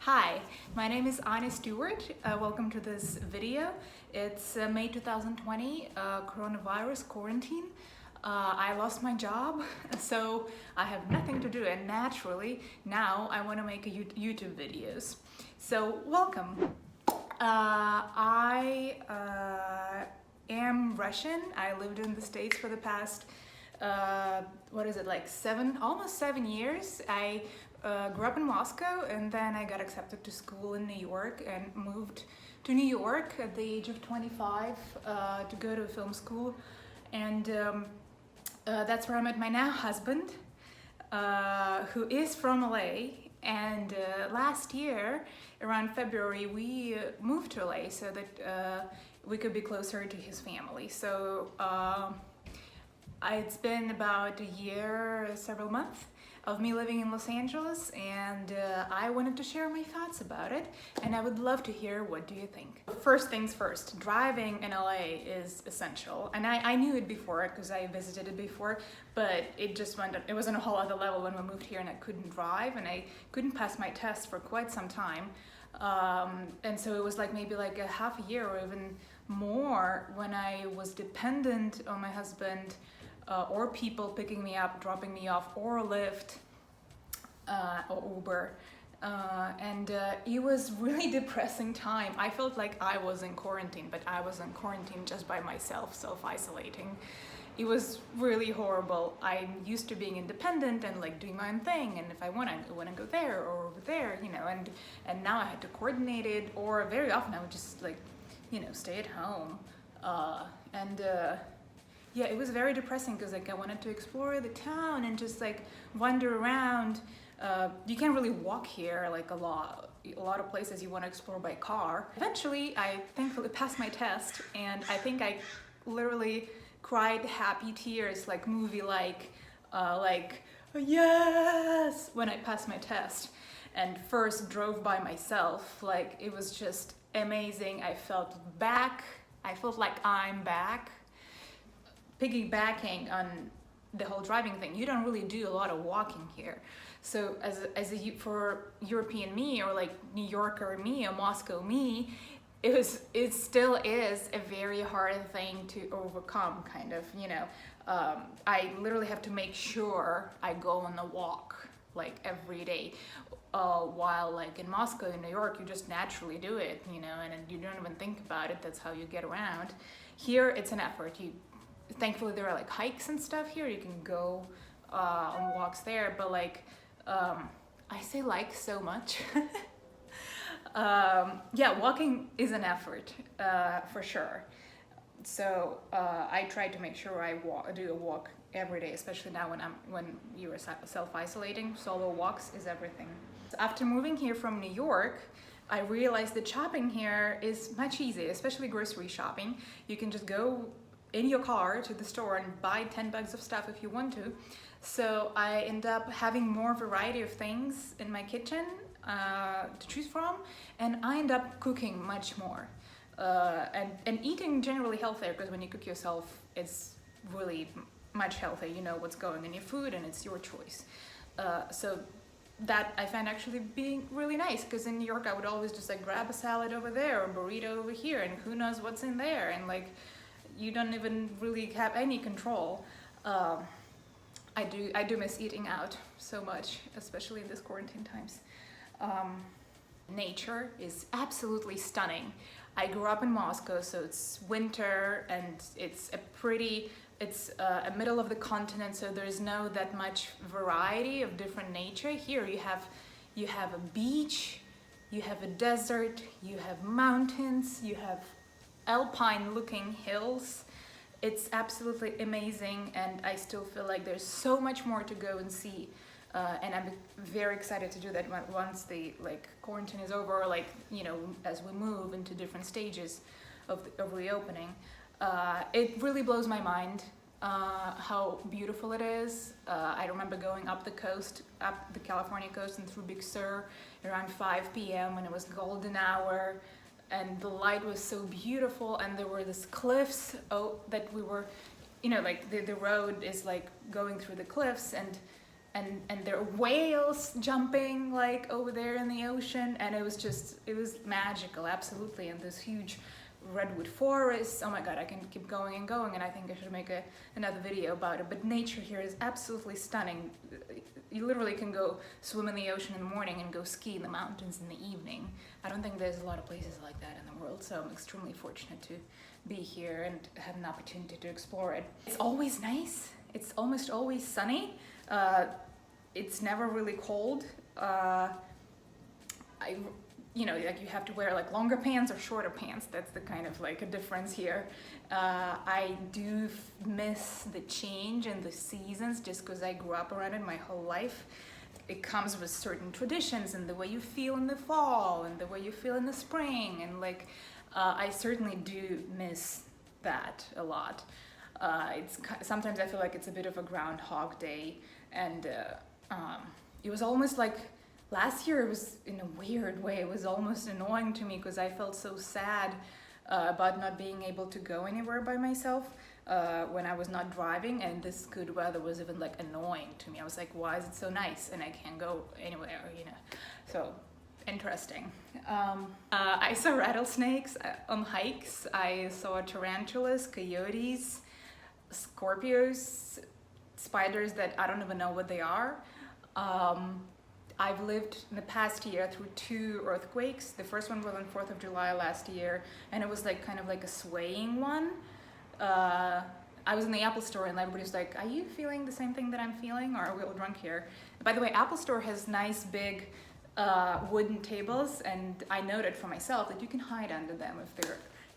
Hi, my name is Anna Stewart. Welcome to this video. It's May 2020, coronavirus quarantine. I lost my job, so I have nothing to do, and naturally now I want to make YouTube videos. So welcome. I am Russian. I lived in the States for the past almost 7 years. I grew up in Moscow, and then I got accepted to school in New York and moved to New York at the age of 25 to go to film school, and that's where I met my now husband, who is from LA. And last year around February we moved to LA so that we could be closer to his family. So it's been about a year, several months of me living in Los Angeles, and I wanted to share my thoughts about it, and I would love to hear what do you think. First things first, driving in LA is essential, and I knew it before because I visited it before, but it was on a whole other level when we moved here, and I couldn't drive, and I couldn't pass my test for quite some time, and so it was maybe a half a year or even more when I was dependent on my husband or people picking me up, dropping me off, or Lyft or Uber. And it was really depressing time. I felt like I was in quarantine, but I was in quarantine just by myself, self-isolating. It was really horrible. I'm used to being independent and doing my own thing, and if I want to go there or over there, and now I had to coordinate it, or very often I would just stay at home. Yeah, it was very depressing because I wanted to explore the town and just wander around. You can't really walk here a lot of places you want to explore by car. Eventually, I thankfully passed my test, and I think I literally cried happy tears, yes, when I passed my test, and first drove by myself. It was just amazing. I felt like I'm back. Piggybacking on the whole driving thing, you don't really do a lot of walking here. So for European me, or New Yorker me, or Moscow me, it still is a very hard thing to overcome, I literally have to make sure I go on a walk every day, while in Moscow and New York you just naturally do it, and you don't even think about it. That's how you get around. Here it's an effort. Thankfully there are hikes and stuff here, you can go on walks there, but I say so much. Yeah, walking is an effort, for sure. So I try to make sure I do a walk every day, especially now when you are self-isolating. Solo walks is everything. So after moving here from New York, I realized that shopping here is much easier, especially grocery shopping. You can just go in your car to the store and buy 10 bags of stuff if you want to. So I end up having more variety of things in my kitchen to choose from, and I end up cooking much more and eating generally healthier, because when you cook yourself it's really much healthier. You know what's going in your food and it's your choice. So that I find actually being really nice, because in New York I would always just grab a salad over there or a burrito over here, and who knows what's in there, and you don't even really have any control. I do miss eating out so much, especially in these quarantine times. Nature is absolutely stunning. I grew up in Moscow, so it's winter, and it's a middle of the continent, so there's no that much variety of different nature. Here you have a beach, you have a desert, you have mountains, you have alpine looking hills. It's absolutely amazing, and I still feel like there's so much more to go and see, and I'm very excited to do that once the quarantine is over, or as we move into different stages of reopening. It really blows my mind how beautiful it is. I remember going up the California coast and through Big Sur around 5 p.m. when it was golden hour, and the light was so beautiful, and there were these cliffs that we were, the road is going through the cliffs, and and there are whales jumping like over there in the ocean, and it was magical, absolutely. And this huge redwood forest, oh my god, I can keep going and going, and I think I should make another video about it. But nature here is absolutely stunning. You literally can go swim in the ocean in the morning and go ski in the mountains in the evening. I don't think there's a lot of places like that in the world, so I'm extremely fortunate to be here and have an opportunity to explore it. It's always nice. It's almost always sunny. It's never really cold. You know, like you have to wear like longer pants or shorter pants. That's the kind of like a difference here. I do miss the change in the seasons just because I grew up around it my whole life. It comes with certain traditions and the way you feel in the fall and the way you feel in the spring. And like, I certainly do miss that a lot. Sometimes I feel like it's a bit of a Groundhog Day, and it was almost like last year. It was in a weird way. It was almost annoying to me because I felt so sad about not being able to go anywhere by myself when I was not driving, and this good weather was even like annoying to me. I was like, why is it so nice and I can't go anywhere, you know? So interesting. I saw rattlesnakes on hikes. I saw tarantulas, coyotes, scorpions, spiders that I don't even know what they are. I've lived in the past year through 2 earthquakes. The first one was on 4th of July last year, and it was like kind of like a swaying one. I was in the Apple store and everybody was like, are you feeling the same thing that I'm feeling, or are we all drunk here? By the way, Apple store has nice big wooden tables, and I noted for myself that you can hide under them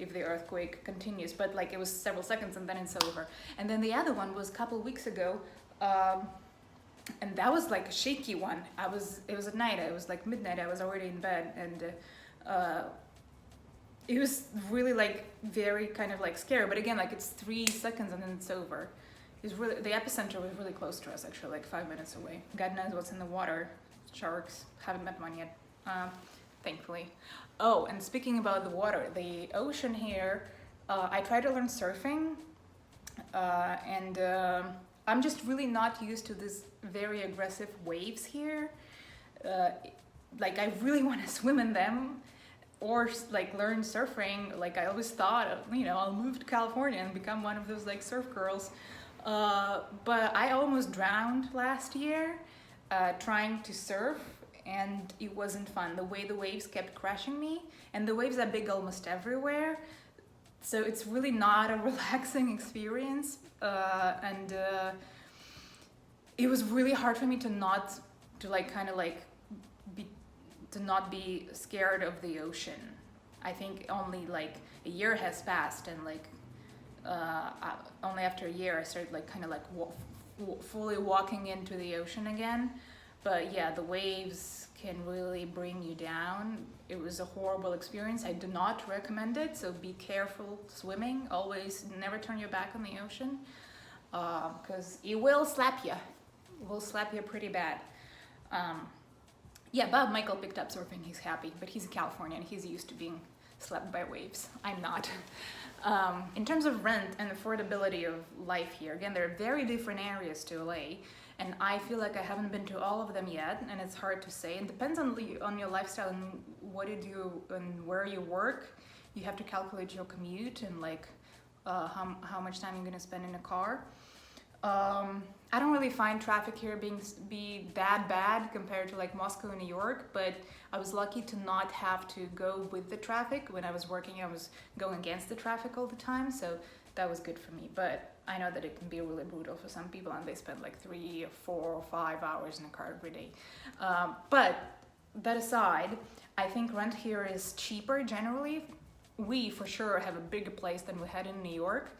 if the earthquake continues, but like it was several seconds and then it's over. And then the other one was a couple weeks ago, and that was like a shaky one. It was at night, it was like midnight, I was already in bed, and it was really like very kind of like scary, but again, like it's 3 seconds and then it's over. It's really, the epicenter was really close to us, actually, like 5 minutes away. God knows what's in the water. Sharks, haven't met one yet, thankfully. Oh, and speaking about the water, the ocean here, I tried to learn surfing, and I'm just really not used to this very aggressive waves here. Like I really want to swim in them or like learn surfing. Like I always thought, you know, I'll move to California and become one of those like surf girls. But I almost drowned last year trying to surf, and it wasn't fun. The way the waves kept crashing me, and the waves are big almost everywhere. So it's really not a relaxing experience. And it was really hard for me to not be scared of the ocean. I think only like a year has passed, and like only after a year I started like kind of like fully walking into the ocean again. But yeah, the waves can really bring you down. It was a horrible experience. I do not recommend it, so be careful swimming. Always never turn your back on the ocean, because it will slap you. It will slap you pretty bad. Yeah, Bob Michael picked up surfing. He's happy, but he's a Californian. He's used to being slapped by waves. I'm not. In terms of rent and affordability of life here, again, there are very different areas to LA, and I feel like I haven't been to all of them yet, and it's hard to say. It depends on your lifestyle and what you do and where you work. You have to calculate your commute and like how much time you're gonna spend in a car. I don't really find traffic here be that bad compared to like Moscow and New York, but I was lucky to not have to go with the traffic. When I was working, I was going against the traffic all the time, so that was good for me. But I know that it can be really brutal for some people, and they spend like 3 or 4 or 5 hours in a car every day. But that aside, I think rent here is cheaper generally. We for sure have a bigger place than we had in New York,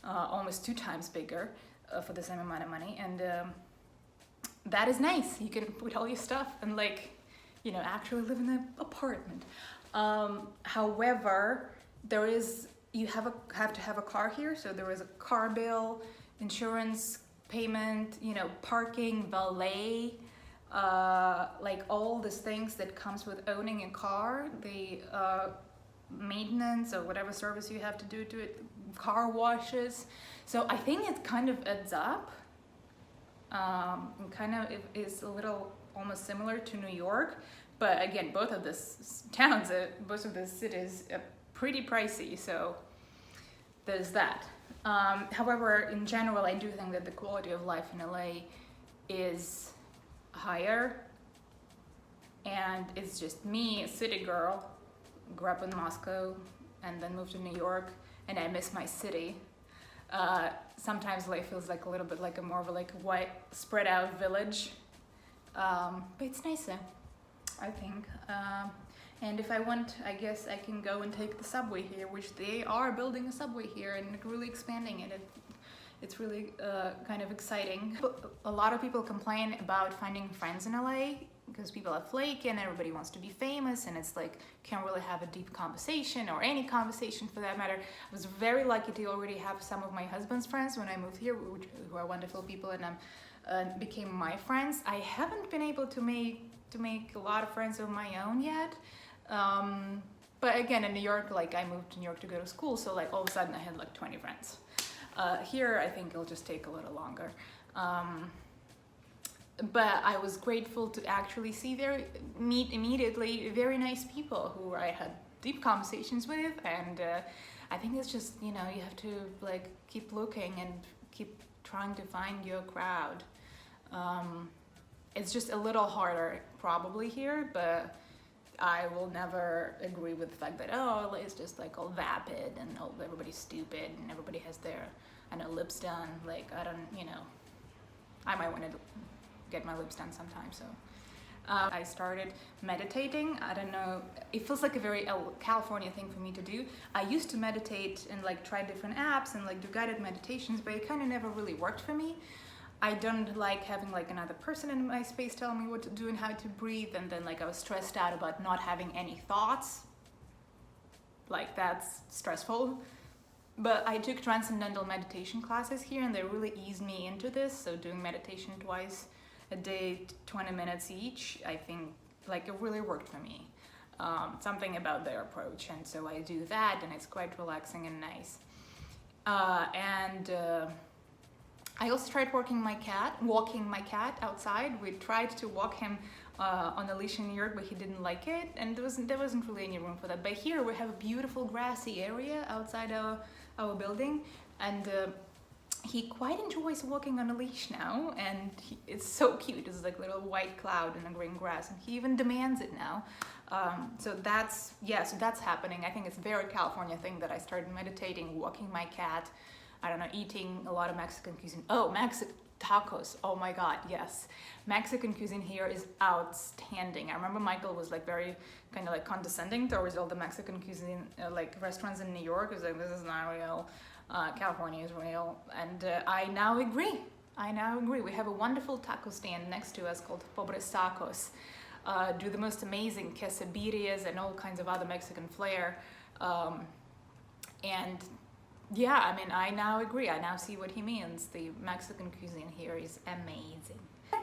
almost 2 times bigger. For the same amount of money, and that is nice. You can put all your stuff and like, you know, actually live in an apartment. However, you have to have a car here, so there is a car bill, insurance payment, you know, parking, valet, like all these things that comes with owning a car, the maintenance or whatever service you have to do to it, car washes. So I think it kind of adds up. and kind of is a little almost similar to New York, but again, both of these towns, both of these cities are pretty pricey, so there's that. However, in general, I do think that the quality of life in LA is higher, and it's just me, a city girl, grew up in Moscow and then moved to New York, and I miss my city. Sometimes LA feels like a little bit like a more of a like white spread out village, but it's nicer, I think. And if I want, I guess I can go and take the subway here, which they are building a subway here and really expanding it. It's really kind of exciting. A lot of people complain about finding friends in LA because people are flaky and everybody wants to be famous, and it's like can't really have a deep conversation or any conversation for that matter. I was very lucky to already have some of my husband's friends when I moved here, who are wonderful people, and became my friends. I haven't been able to make a lot of friends of my own yet. But again, in New York, like I moved to New York to go to school, so like all of a sudden I had like 20 friends. Here, I think it'll just take a little longer. But I was grateful to actually meet immediately very nice people who I had deep conversations with, and I think it's just, you know, you have to like keep looking and keep trying to find your crowd. It's just a little harder probably here, but I will never agree with the fact that, oh, it's just like all vapid and oh, everybody's stupid and everybody has their, I know, lips done. Like, I don't, you know, I might want to get my lips done sometime, so. I started meditating. I don't know, it feels like a very California thing for me to do. I used to meditate and like try different apps and like do guided meditations, but it kind of never really worked for me. I don't like having like another person in my space telling me what to do and how to breathe, and then like I was stressed out about not having any thoughts. Like that's stressful. But I took transcendental meditation classes here and they really eased me into this. So doing meditation twice a day, 20 minutes each, I think like it really worked for me. Something about their approach, and so I do that and it's quite relaxing and nice. I also tried walking my cat outside. We tried to walk him on a leash in New York, but he didn't like it, and there wasn't really any room for that. But here we have a beautiful grassy area outside our building, and he quite enjoys walking on a leash now, and it's so cute. It's like a little white cloud in the green grass, and he even demands it now. So that's happening. I think it's a very California thing that I started meditating, walking my cat, I don't know, eating a lot of Mexican cuisine. Oh, tacos. Oh my God, yes. Mexican cuisine here is outstanding. I remember Michael was like very kind of like condescending towards all the Mexican cuisine like restaurants in New York. He was like, this is not real. California is real. And I now agree. We have a wonderful taco stand next to us called Pobres Tacos. Do the most amazing quesadillas and all kinds of other Mexican flair. And yeah, I mean, I now agree. I now see what he means. The Mexican cuisine here is amazing.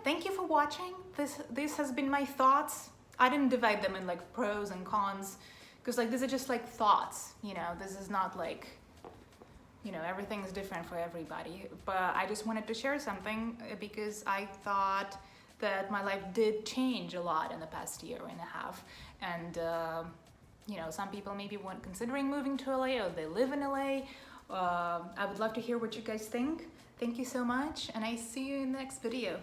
Thank you for watching. This has been my thoughts. I didn't divide them in like pros and cons, because like these are just like thoughts, you know. This is not like, you know, everything is different for everybody. But I just wanted to share something because I thought that my life did change a lot in the past year and a half. And you know, some people maybe weren't considering moving to LA, or they live in LA. I would love to hear what you guys think. Thank you so much, and I see you in the next video.